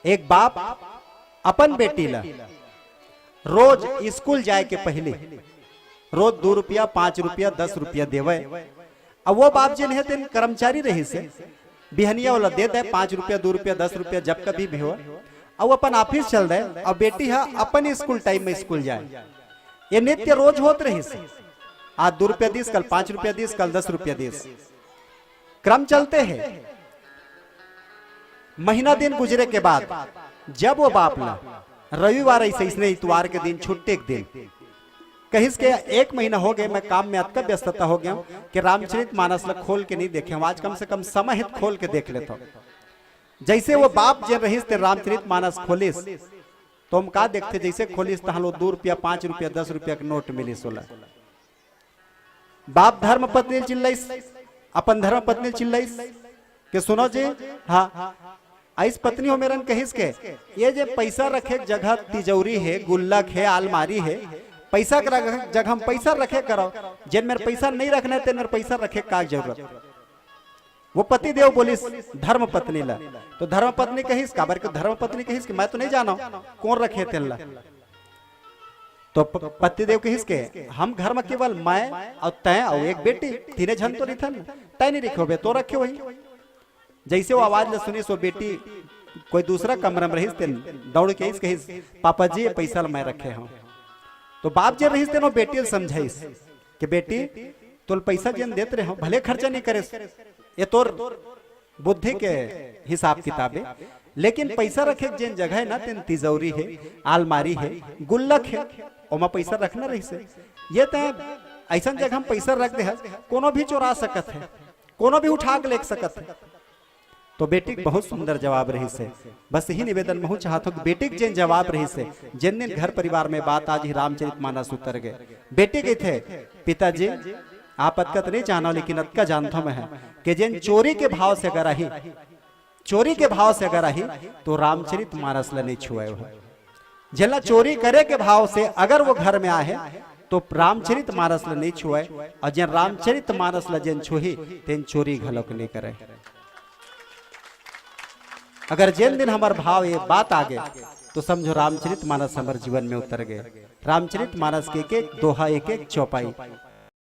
एक बाप अपन बेटी ला रोज स्कूल जाए के पहले रोज 2 रुपया 5 रुपया 10 रुपया देवे। अब वो बाप जिन है दिन कर्मचारी रही से बिहनिया वाला दे दे 5 रुपया 2 रुपया 10 रुपया जब कभी भी हो। अब अपन ऑफिस चल रहे और बेटी है अपन स्कूल टाइम में स्कूल जाए। ये नित्य रोज होत रही से आज 2 रुपया दीस, कल 5 रुपया दीस, कल 10 रुपया दीस, क्रम चलते हैं। महीना दिन गुजरे के बाद जब वो बाप ला रविवार ऐसे इसने इतवार के दिन छुट्टी के दिन कहीं के 1 महीना हो गए मैं काम में अतका व्यस्तता हो गया कि रामचरित मानस ला खोल के नहीं देखे। आज कम से कम समय हित खोल के देख लेता हूं। जैसे वो बाप जब रही रामचरित मानस खोलिस तो हम का देखते जैसे खोलिस तो 2 रुपया 5 रुपया 10 रुपया के नोट मिली 16। बाप धर्म पत्नी चिल्लाइस, अपन धर्म पत्नी चिल्लाइस के सुनो जी हाँ आइस पत्नी हो मेरन कहिस के ये जे पैसा रखे जगह तिजोरी है, गुल्लक है, अलमारी है, पैसा जगह हम पैसा रखे करो, जिन मेरे पैसा नहीं रखना है तेन मेरे पैसा रखे का जरूरत। वो पति देव बोलिस धर्म पत्नी ला तो धर्म पत्नी कहिस काबर के धर्म पत्नी कहिस कि मैं तो नहीं जाना कौन रखे तेन ला। तो पति देव कहिस के हम घर में केवल मैं और तय और एक बेटी तीने जन तो नहीं था तय नहीं रखे तो रखे वही। जैसे वो आवाज ले सुनी सो बेटी कोई दूसरा कमरा में रही दौड़ के कहिस पापा जी ये पैसा मैं रखे हूँ। तो बाप जे रही तेनो बेटी समझाइस कि बेटी तुल पैसा जिन देते रहे हो भले खर्चा नहीं करे ये तोर बुद्धि के हिसाब किताबे, लेकिन पैसा रखे जिन जगह है ना तेन तिजोरी है, अलमारी है, गुल्लक है ओमा पैसा रखना रही से ये तय ऐसा जगह हम पैसा रख दे कोनो भी चुरा सकत है, कोनो भी उठा के ले सकत है। तो बेटी बहुत सुंदर जवाब रही से बस यही निवेदन महू चाहता हूँ बेटी जिन जवाब रही से जिन दिन घर परिवार में बात आज ही रामचरित मानस उतर गए। बेटी के थे पिताजी आप अतका तो नहीं जाना लेकिन अतका जानता मैं है कि जिन चोरी के भाव से अगर आई चोरी के भाव से अगर आई तो रामचरित मानस ला नहीं छुए हो। जिला चोरी करे के भाव से अगर वो घर में आए तो रामचरित मानस ला नहीं छुए और जिन रामचरित मानस ला जिन छुही तेन चोरी घलोक नहीं करे। अगर जिन दिन हमार भाव ये बात आ गए तो समझो रामचरित मानस हमारे जीवन में उतर गए। रामचरित मानस के एक एक दोहा एक एक चौपाई